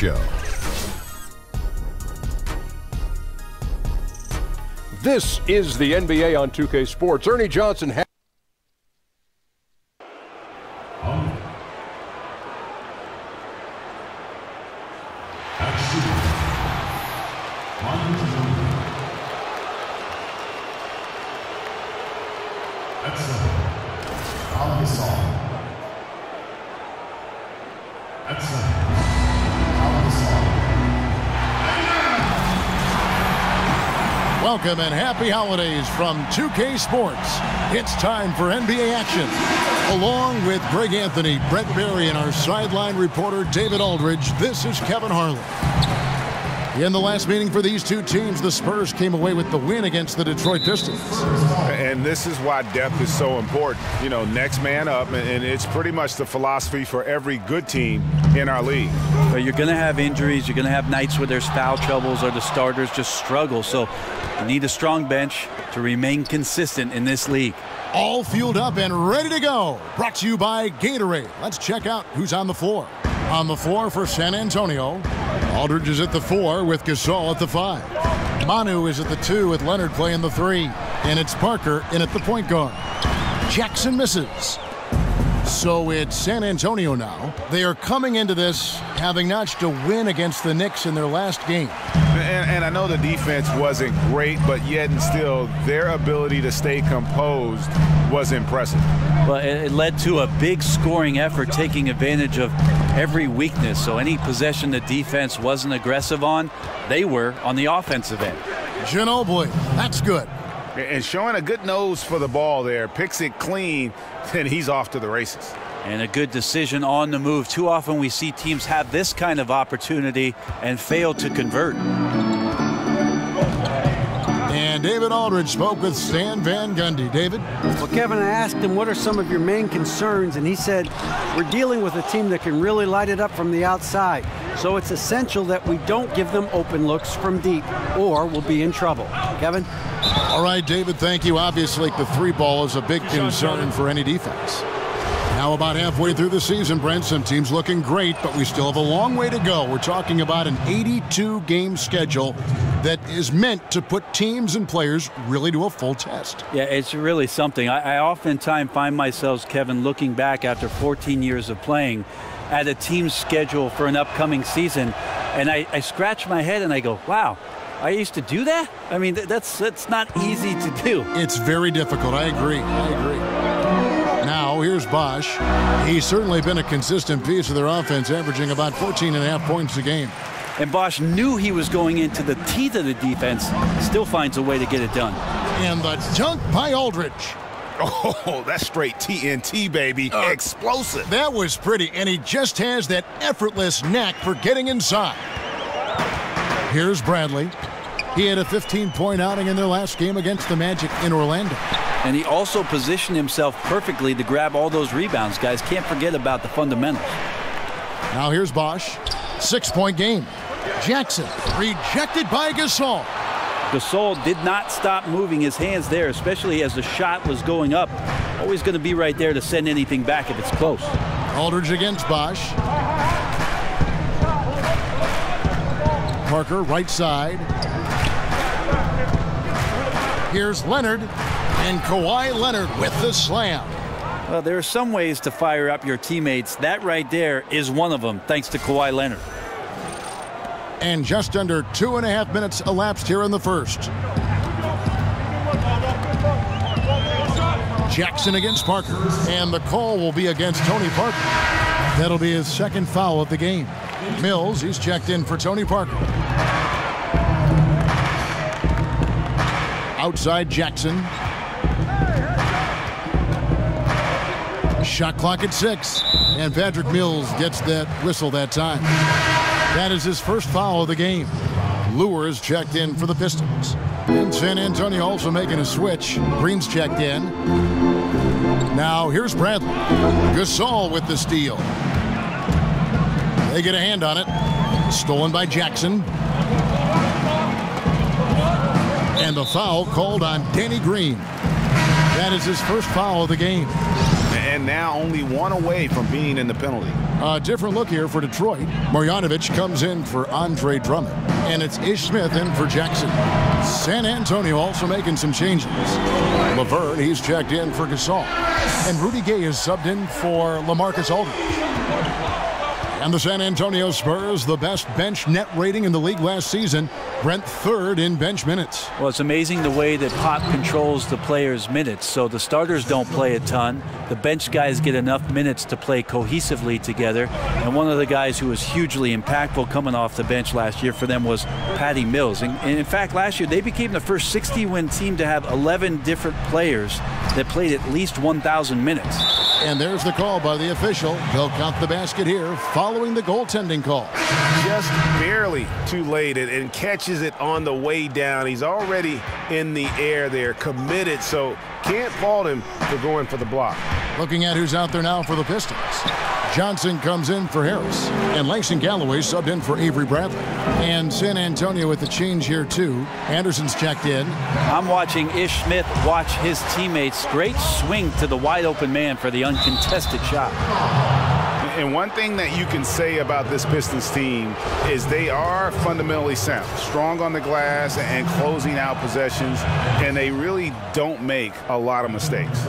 Show. This is the NBA on 2K Sports. Ernie Johnson. Welcome and happy holidays from 2K Sports. It's time for NBA action. Along with Greg Anthony, Brett Berry, and our sideline reporter David Aldridge, this is Kevin Harlan. In the last meeting for these two teams, the Spurs came away with the win against the Detroit Pistons. And this is why depth is so important. You know, next man up, and it's pretty much the philosophy for every good team in our league. But you're going to have injuries. You're going to have nights where there's foul troubles or the starters just struggle. So you need a strong bench to remain consistent in this league. All fueled up and ready to go. Brought to you by Gatorade. Let's check out who's on the floor. On the floor for San Antonio, Aldridge is at the 4 with Gasol at the 5. Manu is at the 2 with Leonard playing the 3. And it's Parker in at the point guard. Jackson misses. So it's San Antonio now. They are coming into this having notched a win against the Knicks in their last game. And I know the defense wasn't great, but yet and still their ability to stay composed was impressive. Well, it led to a big scoring effort, taking advantage of every weakness. So any possession the defense wasn't aggressive on, they were on the offensive end. Ginobili, that's good. And showing a good nose for the ball there, picks it clean, then he's off to the races. And a good decision on the move. Too often we see teams have this kind of opportunity and fail to convert. And David Aldridge spoke with Stan Van Gundy. David? Well, Kevin, I asked him what are some of your main concerns, and he said, we're dealing with a team that can really light it up from the outside. So it's essential that we don't give them open looks from deep, or we'll be in trouble. Kevin? All right, David, thank you. Obviously, the 3-ball is a big concern for any defense. Now about halfway through the season, Brent, some teams looking great, but we still have a long way to go. We're talking about an 82-game schedule that is meant to put teams and players really to a full test. Yeah, it's really something. I oftentimes find myself, Kevin, looking back after 14 years of playing at a team's schedule for an upcoming season, and I scratch my head and I go, wow, I used to do that? I mean, that's not easy to do. It's very difficult. I agree. Now, here's Bosch. He's certainly been a consistent piece of their offense, averaging about 14.5 points a game. And Bosch knew he was going into the teeth of the defense, still finds a way to get it done. And the dunk by Aldridge. Oh, that's straight TNT, baby. Explosive. That was pretty, and he just has that effortless knack for getting inside. Here's Bradley. He had a 15-point outing in their last game against the Magic in Orlando. And he also positioned himself perfectly to grab all those rebounds, guys. Can't forget about the fundamentals. Now here's Bosch. 6-point game. Jackson rejected by Gasol. Gasol did not stop moving his hands there, especially as the shot was going up. Always going to be right there to send anything back if it's close. Aldridge against Bosch. Parker, right side. Here's Leonard. And Kawhi Leonard with the slam. Well, there are some ways to fire up your teammates. That right there is one of them, thanks to Kawhi Leonard. And just under 2.5 minutes elapsed here in the first. Jackson against Parker. And the call will be against Tony Parker. That'll be his second foul of the game. Mills, he's checked in for Tony Parker. Outside Jackson. Shot clock at 6, and Patrick Mills gets that whistle that time. That is his first foul of the game. Lewis checked in for the Pistons. And San Antonio also making a switch. Green's checked in. Now here's Bradley. Gasol with the steal. They get a hand on it. Stolen by Jackson. And the foul called on Danny Green. That is his first foul of the game. and now only one away from being in the penalty. A different look here for Detroit. Marjanovic comes in for Andre Drummond, and it's Ish Smith in for Jackson. San Antonio also making some changes. Laverne, he's checked in for Gasol, and Rudy Gay is subbed in for LaMarcus Aldridge. And the San Antonio Spurs, the best bench net rating in the league last season, ranked third in bench minutes. Well, it's amazing the way that Pop controls the players' minutes. So the starters don't play a ton. The bench guys get enough minutes to play cohesively together. And one of the guys who was hugely impactful coming off the bench last year for them was Patty Mills. And in fact, last year they became the first 60-win team to have 11 different players that played at least 1,000 minutes. And there's the call by the official. They'll count the basket here following the goaltending call. Just barely too late and catches it on the way down. He's already in the air there, committed, so can't fault him for going for the block. Looking at who's out there now for the Pistons. Johnson comes in for Harris, and Langston Galloway subbed in for Avery Bradley. And San Antonio with the change here too. Anderson's checked in. I'm watching Ish Smith watch his teammates. Great swing to the wide open man for the uncontested shot. And one thing that you can say about this Pistons team is they are fundamentally sound, strong on the glass and closing out possessions, and they really don't make a lot of mistakes.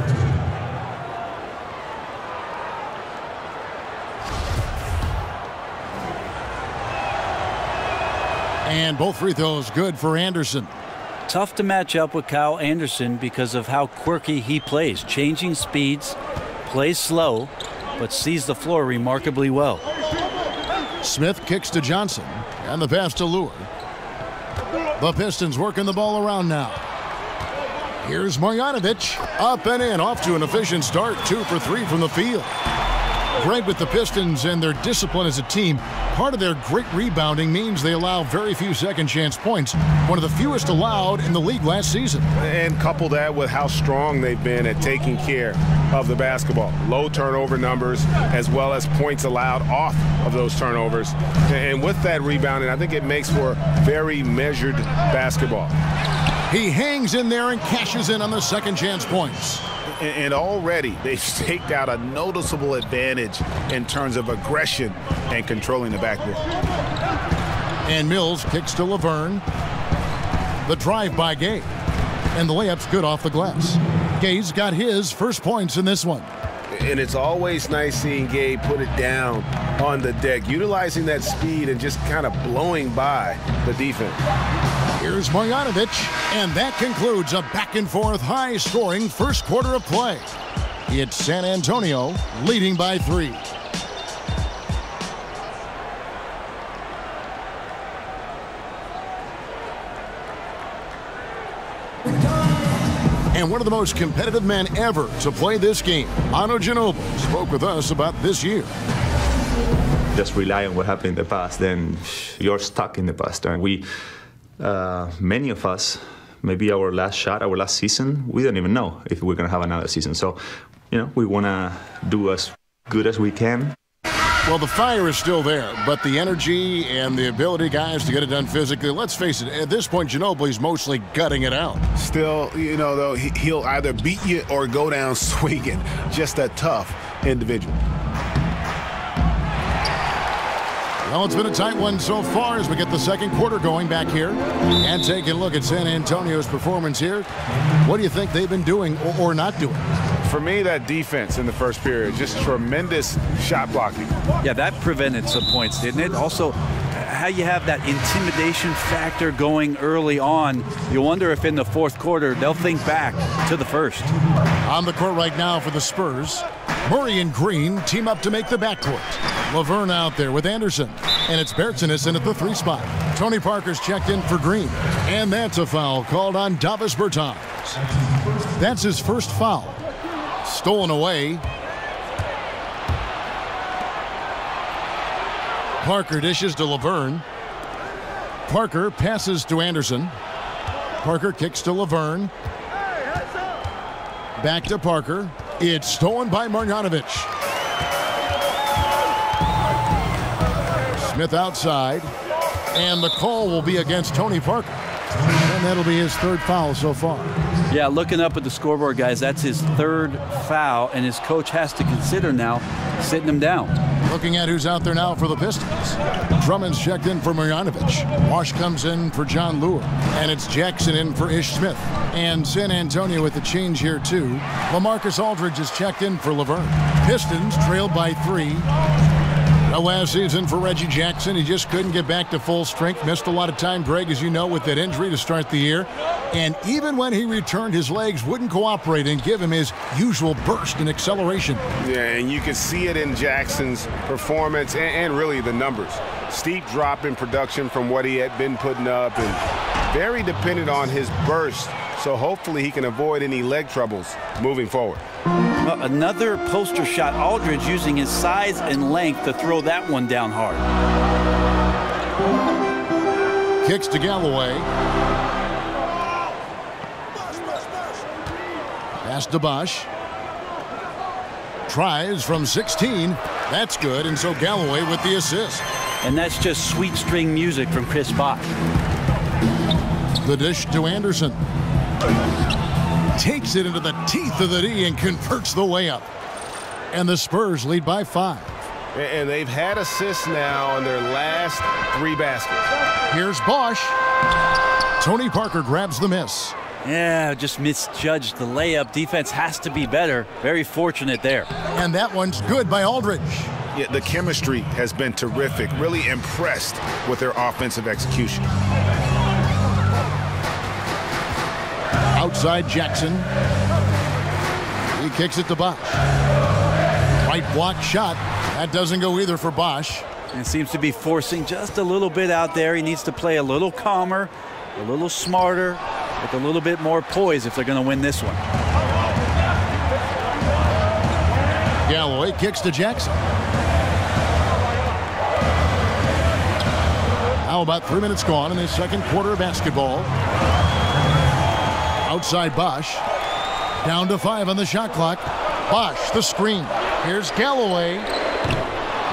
And both free throws good for Anderson. Tough to match up with Kyle Anderson because of how quirky he plays. Changing speeds, plays slow, but sees the floor remarkably well. Smith kicks to Johnson, and the pass to Lure. The Pistons working the ball around now. Here's Marjanovic, up and in, off to an efficient start, 2 for 3 from the field. Great with the Pistons and their discipline as a team. Part of their great rebounding means they allow very few second chance points, one of the fewest allowed in the league last season. And couple that with how strong they've been at taking care of the basketball. Low turnover numbers as well as points allowed off of those turnovers. And with that rebounding, I think it makes for very measured basketball. He hangs in there and cashes in on the second chance points. And already they've staked out a noticeable advantage in terms of aggression and controlling the backboard. And Mills kicks to Laverne. The drive by Gay. And the layup's good off the glass. Gay's got his first points in this one. And it's always nice seeing Gay put it down on the deck, utilizing that speed and just kind of blowing by the defense. Here's Marjanovic, and that concludes a back-and-forth, high-scoring first quarter of play. It's San Antonio leading by 3. And one of the most competitive men ever to play this game, Manu Ginobili, spoke with us about this year. Just rely on what happened in the past, then you're stuck in the past. And we, many of us, maybe our last shot, our last season, we don't even know if we're going to have another season. So, you know, we want to do as good as we can. Well, the fire is still there, but the energy and the ability, guys, to get it done physically, let's face it, at this point, Ginobili's mostly gutting it out. Still, you know, though, he'll either beat you or go down swinging. Just a tough individual. Well, it's been a tight one so far as we get the second quarter going back here. And taking a look at San Antonio's performance here. What do you think they've been doing or not doing? For me, that defense in the first period, just tremendous shot blocking. Yeah, that prevented some points, didn't it? Also, how you have that intimidation factor going early on, you wonder if in the fourth quarter they'll think back to the first. On the court right now for the Spurs, Murray and Green team up to make the backcourt. Laverne out there with Anderson, and it's Bertsinus in at the 3 spot. Tony Parker's checked in for Green, and that's a foul called on Davis Bertans. That's his first foul. Stolen away. Parker dishes to Laverne. Parker passes to Anderson. Parker kicks to Laverne. Back to Parker. It's stolen by Marjanovic. Smith outside. And the call will be against Tony Parker. And that'll be his third foul so far. Yeah, looking up at the scoreboard, guys, that's his third foul, and his coach has to consider now sitting him down. Looking at who's out there now for the Pistons. Drummond's checked in for Marjanovic. Wash comes in for John Lure. And it's Jackson in for Ish Smith. And San Antonio with the change here, too. LaMarcus Aldridge is checked in for Laverne. Pistons trailed by 3. Last season for Reggie Jackson, he just couldn't get back to full strength. Missed a lot of time, Greg, as you know, with that injury to start the year. And even when he returned, his legs wouldn't cooperate and give him his usual burst and acceleration. Yeah, and you can see it in Jackson's performance and really the numbers. Steep drop in production from what he had been putting up, and very dependent on his burst. So hopefully he can avoid any leg troubles moving forward. Well, another poster shot. Aldridge using his size and length to throw that one down hard. Kicks to Galloway. Pass to Bosh. Tries from 16. That's good, and so Galloway with the assist. And that's just sweet string music from Chris Bosh. The dish to Anderson. Takes it into the teeth of the D and converts the layup. And the Spurs lead by 5. And they've had assists now in their last 3 baskets. Here's Bosh. Tony Parker grabs the miss. Yeah, just misjudged the layup. Defense has to be better. Very fortunate there. And that one's good by Aldridge. Yeah, the chemistry has been terrific. Really impressed with their offensive execution. Outside Jackson. He kicks it to Bosh. Right block shot. That doesn't go either for Bosh. And seems to be forcing just a little bit out there. He needs to play a little calmer, a little smarter, with a little bit more poise if they're going to win this one. Galloway kicks to Jackson. Now about 3 minutes gone in the second quarter of basketball. Outside Bosh. Down to 5 on the shot clock. Bosh, the screen. Here's Galloway.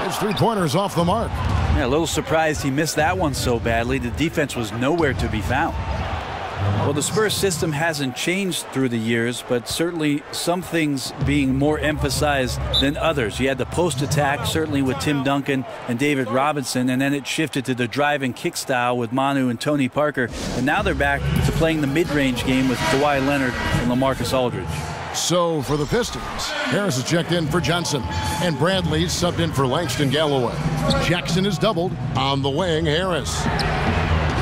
His three-pointers off the mark. Yeah, a little surprised he missed that one so badly. The defense was nowhere to be found. Well, the Spurs system hasn't changed through the years, but certainly some things being more emphasized than others. You had the post attack, certainly with Tim Duncan and David Robinson, and then it shifted to the drive and kick style with Manu and Tony Parker. And now they're back to playing the mid-range game with Kawhi Leonard and LaMarcus Aldridge. So for the Pistons, Harris is checked in for Johnson, and Bradley subbed in for Langston Galloway. Jackson is doubled on the wing. Harris.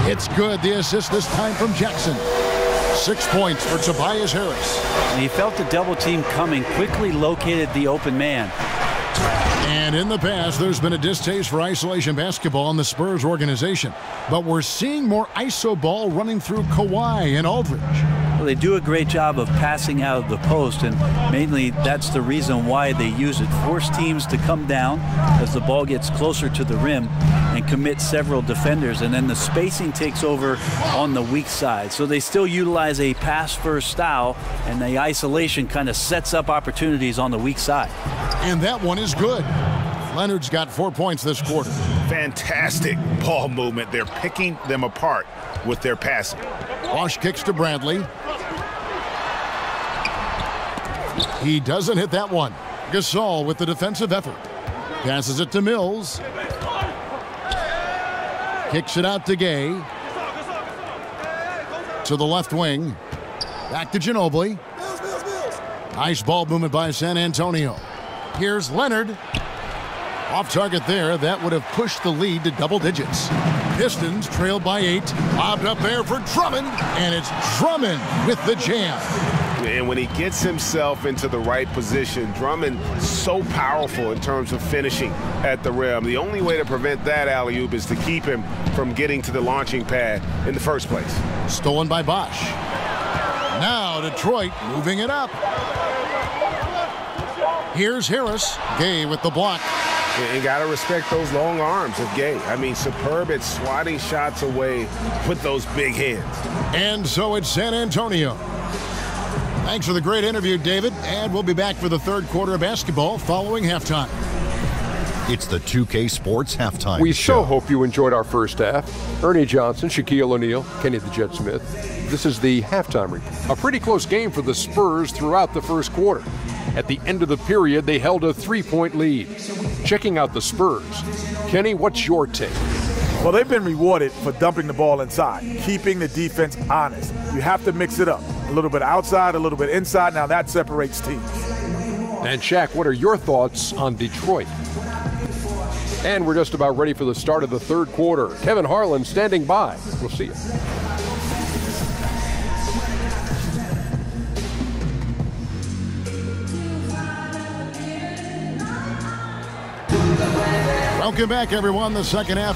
It's good. The assist this time from Jackson. 6 points for Tobias Harris. And he felt the double team coming, quickly located the open man. And in the past, there's been a distaste for isolation basketball in the Spurs organization. But we're seeing more ISO ball running through Kawhi and Aldridge. Well, they do a great job of passing out of the post, and mainly that's the reason why they use it. Force teams to come down as the ball gets closer to the rim and commit several defenders, and then the spacing takes over on the weak side. So they still utilize a pass-first style, and the isolation kind of sets up opportunities on the weak side. And that one is good. Leonard's got 4 points this quarter. Fantastic ball movement. They're picking them apart with their passing. Wash kicks to Bradley. He doesn't hit that one. Gasol with the defensive effort. Passes it to Mills. Kicks it out to Gay. To the left wing. Back to Ginobili. Nice ball movement by San Antonio. Here's Leonard. Off target there. That would have pushed the lead to double digits. Pistons trailed by 8. Lobbed up there for Drummond. And it's Drummond with the jam. And when he gets himself into the right position, Drummond so powerful in terms of finishing at the rim. The only way to prevent that alley-oop is to keep him from getting to the launching pad in the first place. Stolen by Bosh. Now Detroit moving it up. Here's Harris. Gay with the block. And got to respect those long arms of Gay. I mean, superb at swatting shots away with those big hands. And so it's San Antonio. Thanks for the great interview, David. And we'll be back for the third quarter of basketball following halftime. It's the 2K Sports Halftime We Show. so hope you enjoyed our first half. Ernie Johnson, Shaquille O'Neal, Kenny the Jet Smith. This is the halftime report. A pretty close game for the Spurs throughout the first quarter. At the end of the period, they held a 3-point lead. Checking out the Spurs. Kenny, what's your take? Well, they've been rewarded for dumping the ball inside, keeping the defense honest. You have to mix it up. A little bit outside, a little bit inside. Now that separates teams. And Shaq, what are your thoughts on Detroit? And we're just about ready for the start of the third quarter. Kevin Harlan standing by. We'll see you. Welcome back, everyone. The second half.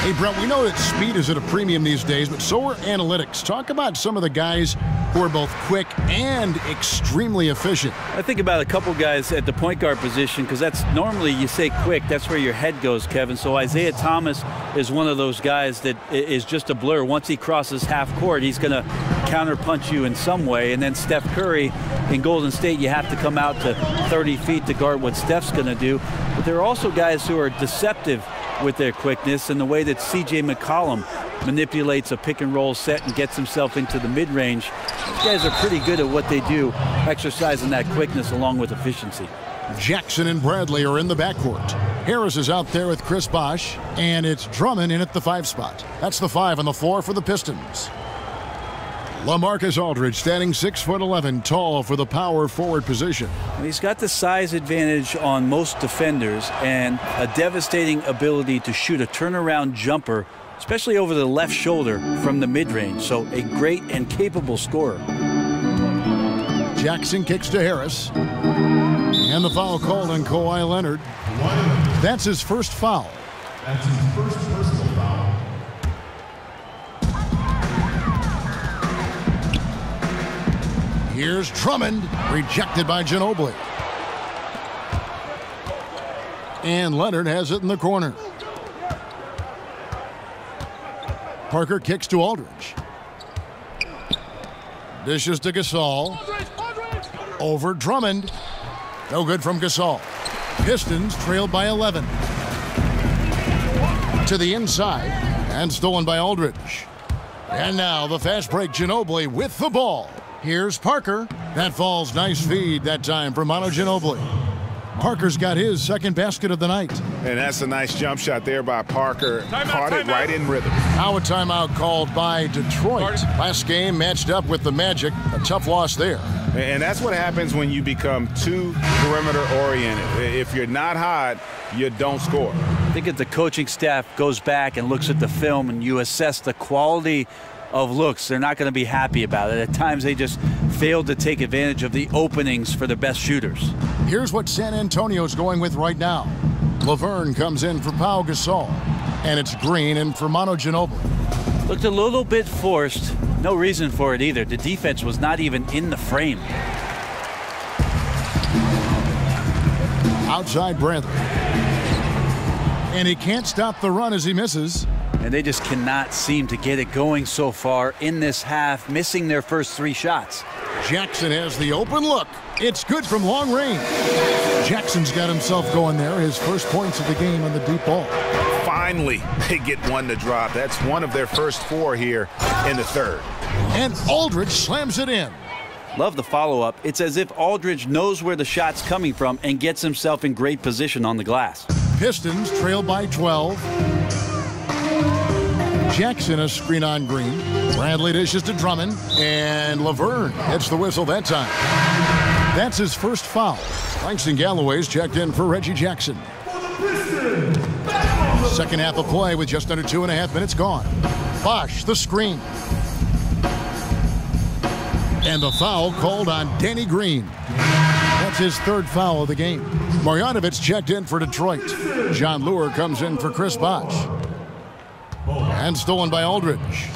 Hey, Brent, we know that speed is at a premium these days, but so are analytics. Talk about some of the guys who are both quick and extremely efficient. I think about a couple guys at the point guard position, because that's normally you say quick, that's where your head goes, Kevin. So Isaiah Thomas is one of those guys that is just a blur. Once he crosses half court, he's going to counterpunch you in some way. And then Steph Curry in Golden State, you have to come out to 30 feet to guard what Steph's going to do. But there are also guys who are deceptive with their quickness, and the way that C.J. McCollum manipulates a pick-and-roll set and gets himself into the mid-range. These guys are pretty good at what they do, exercising that quickness along with efficiency. Jackson and Bradley are in the backcourt. Harris is out there with Chris Bosh, and it's Drummond in at the 5 spot. That's the 5 on the floor for the Pistons. LaMarcus Aldridge standing 6'11", tall for the power forward position. He's got the size advantage on most defenders and a devastating ability to shoot a turnaround jumper, especially over the left shoulder from the mid-range. So a great and capable scorer. Jackson kicks to Harris. And the foul called on Kawhi Leonard. That's his first foul. That's his first personal foul. Here's Drummond, rejected by Ginobili. And Leonard has it in the corner. Parker kicks to Aldridge. Dishes to Gasol. Over Drummond. No good from Gasol. Pistons trailed by 11. To the inside and stolen by Aldridge. And now the fast break, Ginobili with the ball. Here's Parker. That falls. Nice feed that time from Manu Ginobili. Parker's got his second basket of the night. And that's a nice jump shot there by Parker. Caught it right in rhythm. Now a timeout called by Detroit. Last game matched up with the Magic. A tough loss there. And that's what happens when you become too perimeter oriented. If you're not hot, you don't score. I think if the coaching staff goes back and looks at the film and you assess the quality of looks, they're not going to be happy about it. At times they just failed to take advantage of the openings for the best shooters. Here's what San Antonio's going with right now. Laverne comes in for Pau Gasol. And it's Green in for Manu Ginobili. Looked a little bit forced. No reason for it either. The defense was not even in the frame. Outside Bradley. And he can't stop the run as he misses. And they just cannot seem to get it going so far in this half, missing their first 3 shots. Jackson has the open look. It's good from long range. Jackson's got himself going there. His first points of the game on the deep ball. Finally, they get one to drop. That's one of their first 4 here in the third. And Aldridge slams it in. Love the follow-up. It's as if Aldridge knows where the shot's coming from and gets himself in great position on the glass. Pistons trail by 12. Jackson a screen on Green. Bradley dishes to Drummond. And Laverne hits the whistle that time. That's his first foul. Langston Galloway's checked in for Reggie Jackson. Second half of play with just under 2.5 minutes gone. Bosh the screen. And the foul called on Danny Green. That's his third foul of the game. Marjanovic checked in for Detroit. John Lure comes in for Chris Bosh. And stolen by Aldridge.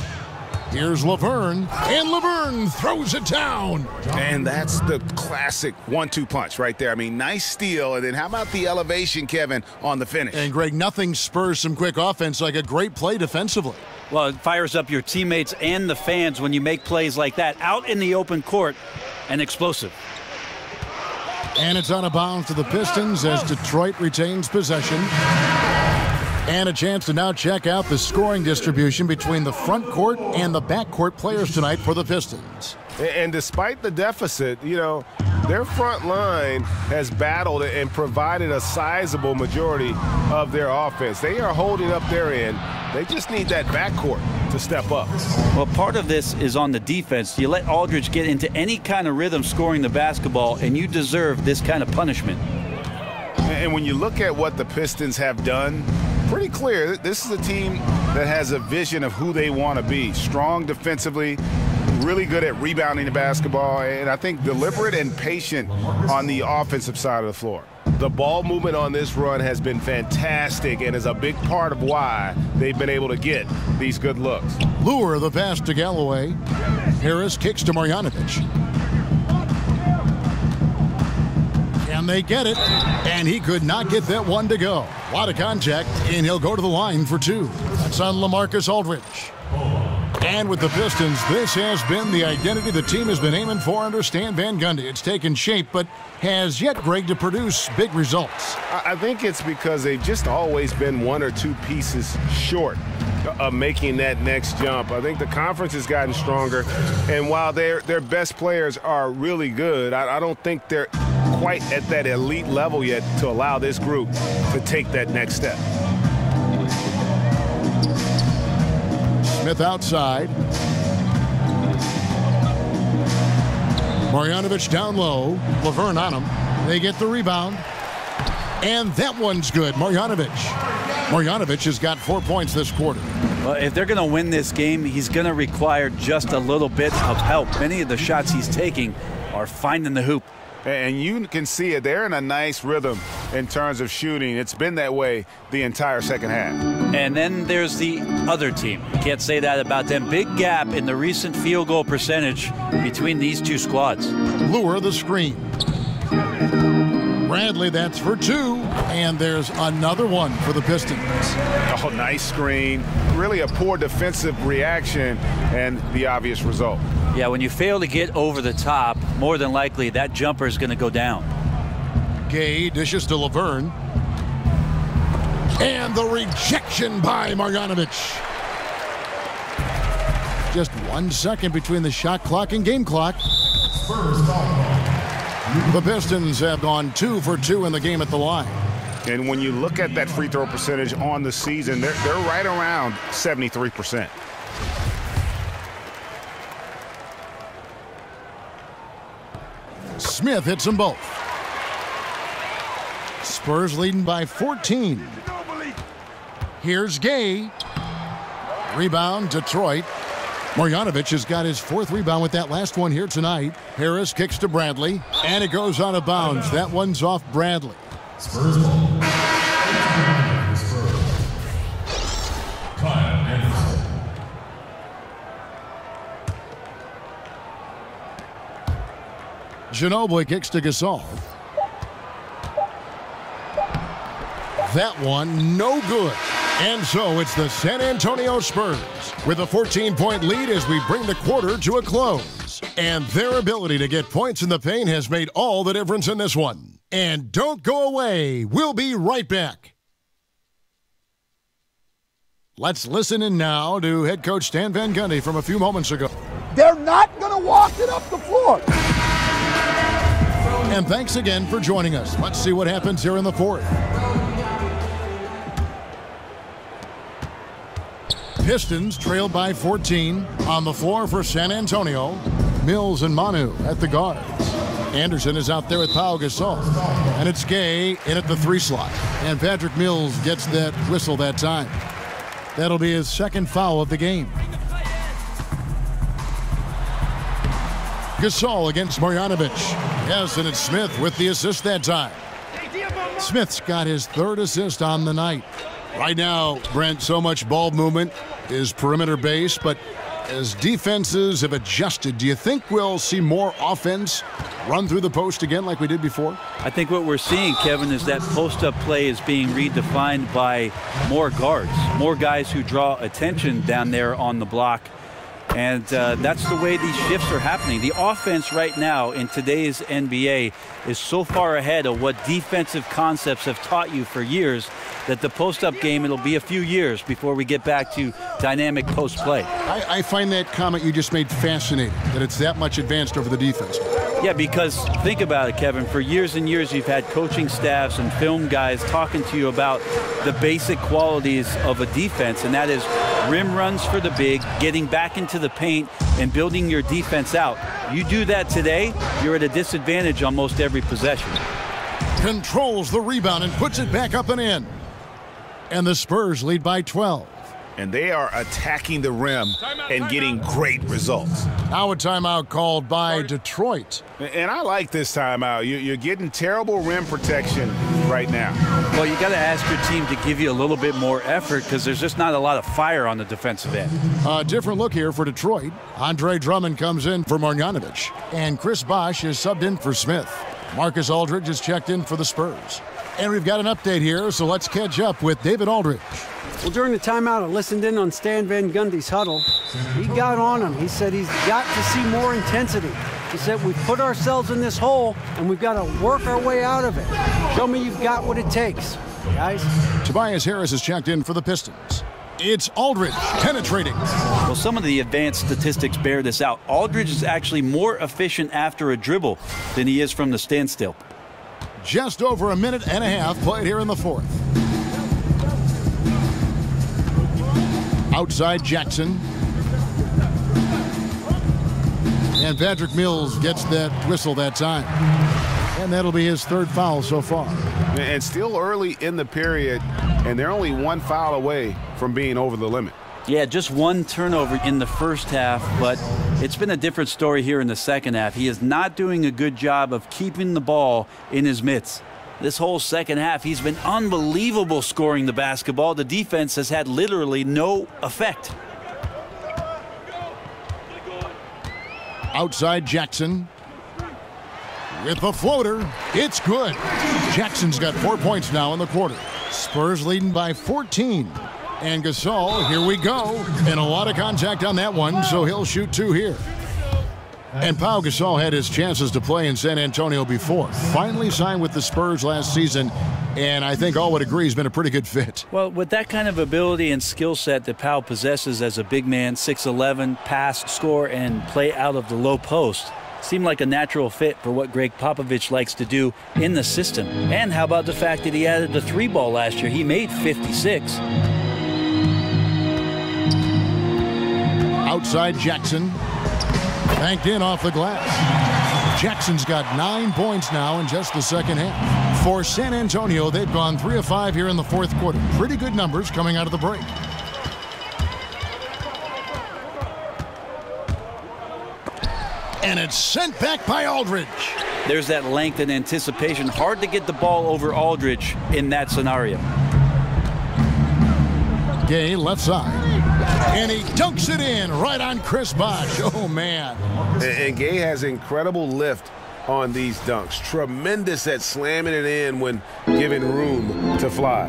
Here's Laverne, and Laverne throws it down. And that's the classic 1-2 punch right there. I mean, nice steal, and then how about the elevation, Kevin, on the finish? And Greg, nothing spurs some quick offense like a great play defensively. Well, it fires up your teammates and the fans when you make plays like that out in the open court and explosive. And it's out of bounds to the Pistons as Detroit retains possession. And a chance to now check out the scoring distribution between the front court and the back court players tonight for the Pistons. And despite the deficit, you know, their front line has battled and provided a sizable majority of their offense. They are holding up their end. They just need that backcourt to step up. Well, part of this is on the defense. You let Aldridge get into any kind of rhythm scoring the basketball, and you deserve this kind of punishment. And when you look at what the Pistons have done, pretty clear this is a team that has a vision of who they want to be. Strong defensively, really good at rebounding the basketball, and I think deliberate and patient on the offensive side of the floor. The ball movement on this run has been fantastic and is a big part of why they've been able to get these good looks. Lure the pass to Galloway. Harris kicks to Marjanovic. Can they get it? And he could not get that one to go. A lot of contact, and he'll go to the line for two. That's on LaMarcus Aldridge. And with the Pistons, this has been the identity the team has been aiming for under Stan Van Gundy. It's taken shape, but has yet, Greg, to produce big results. I think it's because they've just always been one or two pieces short of making that next jump. I think the conference has gotten stronger, and while their best players are really good, I don't think they're quite at that elite level yet to allow this group to take that next step. Smith outside. Marjanovic down low. Laverne on him. They get the rebound. And that one's good. Marjanovic has got 4 points this quarter. Well, if they're going to win this game, he's going to require just a little bit of help. Many of the shots he's taking are finding the hoop. And you can see it. They're in a nice rhythm in terms of shooting. It's been that way the entire second half. And then there's the other team. You can't say that about them. Big gap in the recent field goal percentage between these two squads. Lure the screen. Bradley, that's for two. And there's another one for the Pistons. Oh, nice screen. Really a poor defensive reaction and the obvious result. Yeah, when you fail to get over the top, more than likely that jumper is going to go down. Gay dishes to Laverne. And the rejection by Marjanovic. Just 1 second between the shot clock and game clock. The Pistons have gone 2 for 2 in the game at the line. And when you look at that free throw percentage on the season, they're right around 73%. Smith hits them both. Spurs leading by 14. Here's Gay. Rebound, Detroit. Marjanovic has got his 4th rebound with that last one here tonight. Harris kicks to Bradley, and it goes out of bounds. That one's off Bradley. Spurs ball. Kyle Anderson. Ginobili kicks to Gasol. That one, no good. And so it's the San Antonio Spurs with a 14-point lead as we bring the quarter to a close. And their ability to get points in the paint has made all the difference in this one. And don't go away. We'll be right back. Let's listen in now to head coach Stan Van Gundy from a few moments ago. They're not going to walk it up the floor. And thanks again for joining us. Let's see what happens here in the fourth. Pistons trailed by 14. On the floor for San Antonio, Mills and Manu at the guards. Anderson is out there with Pau Gasol. And it's Gay in at the 3 slot. And Patrick Mills gets that whistle that time. That'll be his 2nd foul of the game. Gasol against Marjanovic. Yes, and it's Smith with the assist that time. Smith's got his 3rd assist on the night. Right now, Brent, so much ball movement is perimeter based, but as defenses have adjusted, do you think we'll see more offense run through the post again like we did before? I think what we're seeing, Kevin, is that post-up play is being redefined by more guards, more guys who draw attention down there on the block. And that's the way these shifts are happening. The offense right now in today's NBA is so far ahead of what defensive concepts have taught you for years that the post-up game, it'll be a few years before we get back to dynamic post-play. I find that comment you just made fascinating, that it's that much advanced over the defense. Yeah, because think about it, Kevin. For years and years, you've had coaching staffs and film guys talking to you about the basic qualities of a defense, and that is rim runs for the big, getting back into the paint, and building your defense out. You do that today, you're at a disadvantage almost every possession. Controls the rebound and puts it back up and in. And the Spurs lead by 12. And they are attacking the rim and getting great results. Now a timeout called by Detroit. And I like this timeout. You're getting terrible rim protection right now. Well, you got to ask your team to give you a little bit more effort because there's just not a lot of fire on the defensive end. A different look here for Detroit. Andre Drummond comes in for Marjanovic. And Chris Bosh is subbed in for Smith. Marcus Aldridge is checked in for the Spurs. And we've got an update here, so let's catch up with David Aldridge. Well, during the timeout, I listened in on Stan Van Gundy's huddle. He got on him. He said he's got to see more intensity. He said we put ourselves in this hole, and we've got to work our way out of it. Show me you've got what it takes, guys. Tobias Harris is checked in for the Pistons. It's Aldridge penetrating. Well, some of the advanced statistics bear this out. Aldridge is actually more efficient after a dribble than he is from the standstill. Just over a minute and a half played here in the fourth. Outside Jackson. And Patrick Mills gets that whistle that time. And that'll be his third foul so far. And still early in the period, and they're only one foul away from being over the limit. Yeah, just one turnover in the first half, but it's been a different story here in the second half. He is not doing a good job of keeping the ball in his mitts. This whole second half, he's been unbelievable scoring the basketball. The defense has had literally no effect. Outside Jackson. With the floater, it's good. Jackson's got 4 points now in the quarter. Spurs leading by 14. And Gasol, here we go. And a lot of contact on that one, so he'll shoot two here. And Pau Gasol had his chances to play in San Antonio before. Finally signed with the Spurs last season, and I think all would agree he's been a pretty good fit. Well, with that kind of ability and skill set that Pau possesses as a big man, 6'11", pass, score, and play out of the low post, seemed like a natural fit for what Greg Popovich likes to do in the system. And how about the fact that he added the three ball last year? He made 56. Outside Jackson. Banked in off the glass. Jackson's got 9 points now in just the second half. For San Antonio, they've gone 3 of 5 here in the fourth quarter. Pretty good numbers coming out of the break. And it's sent back by Aldridge. There's that length and anticipation. Hard to get the ball over Aldridge in that scenario. Gay left side. And he dunks it in right on Chris Bosh. Oh, man. And Gay has incredible lift on these dunks. Tremendous at slamming it in when given room to fly.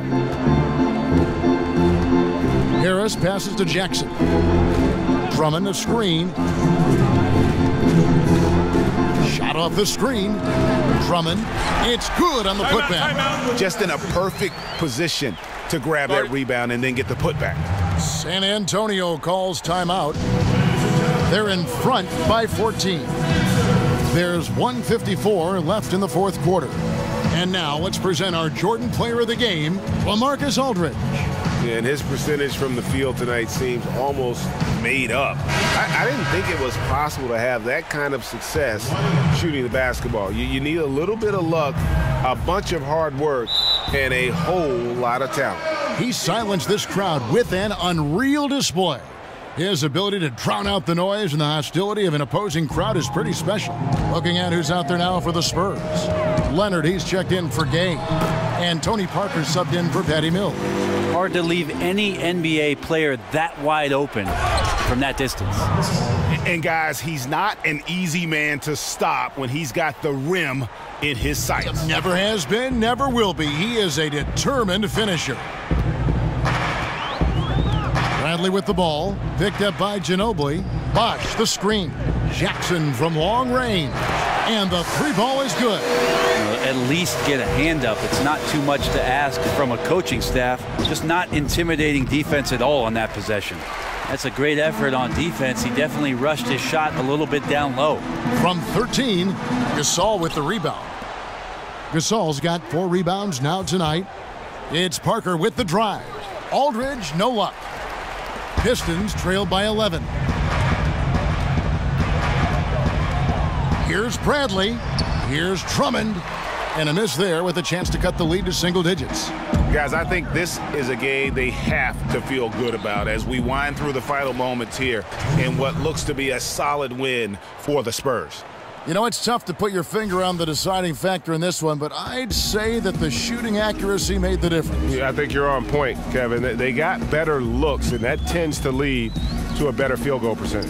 Harris passes to Jackson. Drummond the screen. Shot off the screen. Drummond. It's good on the putback. Just in a perfect position to grab that rebound and then get the putback. San Antonio calls timeout. They're in front by 14. There's 1:54 left in the fourth quarter. And now let's present our Jordan Player of the Game, LaMarcus Aldridge. Yeah, and his percentage from the field tonight seems almost made up. I didn't think it was possible to have that kind of success shooting the basketball. You need a little bit of luck, a bunch of hard work, and a whole lot of talent. He silenced this crowd with an unreal display. His ability to drown out the noise and the hostility of an opposing crowd is pretty special. Looking at who's out there now for the Spurs. Leonard, he's checked in for Gay. And Tony Parker subbed in for Patty Mills. Hard to leave any NBA player that wide open from that distance. And guys, he's not an easy man to stop when he's got the rim in his sights. Never has been, never will be. He is a determined finisher. Bradley with the ball. Picked up by Ginobili. Bosh the screen. Jackson from long range. And the three ball is good. At least get a hand up. It's not too much to ask from a coaching staff. Just not intimidating defense at all on that possession. That's a great effort on defense. He definitely rushed his shot a little bit down low. From 13, Gasol with the rebound. Gasol's got 4 rebounds now tonight. It's Parker with the drive. Aldridge, no luck. Pistons trail by 11. Here's Bradley. Here's Drummond. And a miss there with a chance to cut the lead to single digits. Guys, I think this is a game they have to feel good about as we wind through the final moments here in what looks to be a solid win for the Spurs. You know, it's tough to put your finger on the deciding factor in this one, but I'd say that the shooting accuracy made the difference. Yeah, I think you're on point, Kevin. They got better looks, and that tends to lead to a better field goal percentage.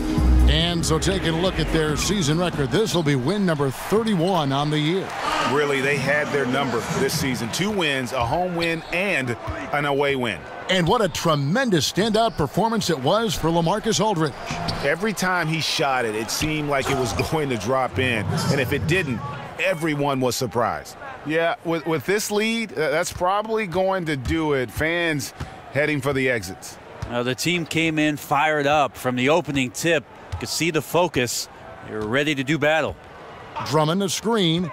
And so taking a look at their season record, this will be win number 31 on the year. Really, they had their number this season. 2 wins, a home win, and an away win. And what a tremendous standout performance it was for LaMarcus Aldridge. Every time he shot it, it seemed like it was going to drop in. And if it didn't, everyone was surprised. Yeah, with this lead, that's probably going to do it. Fans heading for the exits. The team came in fired up from the opening tip. You could see the focus. They're ready to do battle. Drummond a screen.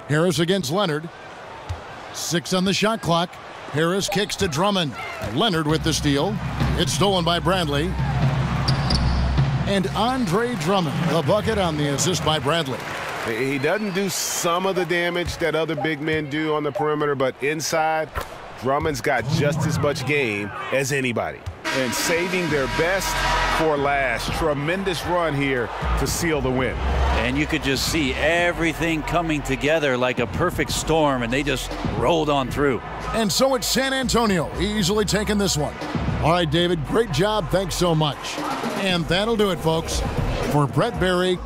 Harris against Leonard. 6 on the shot clock. Harris kicks to Drummond. Leonard with the steal. It's stolen by Bradley. And Andre Drummond, the bucket on the assist by Bradley. He doesn't do some of the damage that other big men do on the perimeter, but inside, Drummond's got just as much game as anybody. And saving their best for last. Tremendous run here to seal the win. And you could just see everything coming together like a perfect storm, and they just rolled on through. And so it's San Antonio easily taking this one. All right, David, great job. Thanks so much. And that'll do it, folks. For Brett Berry,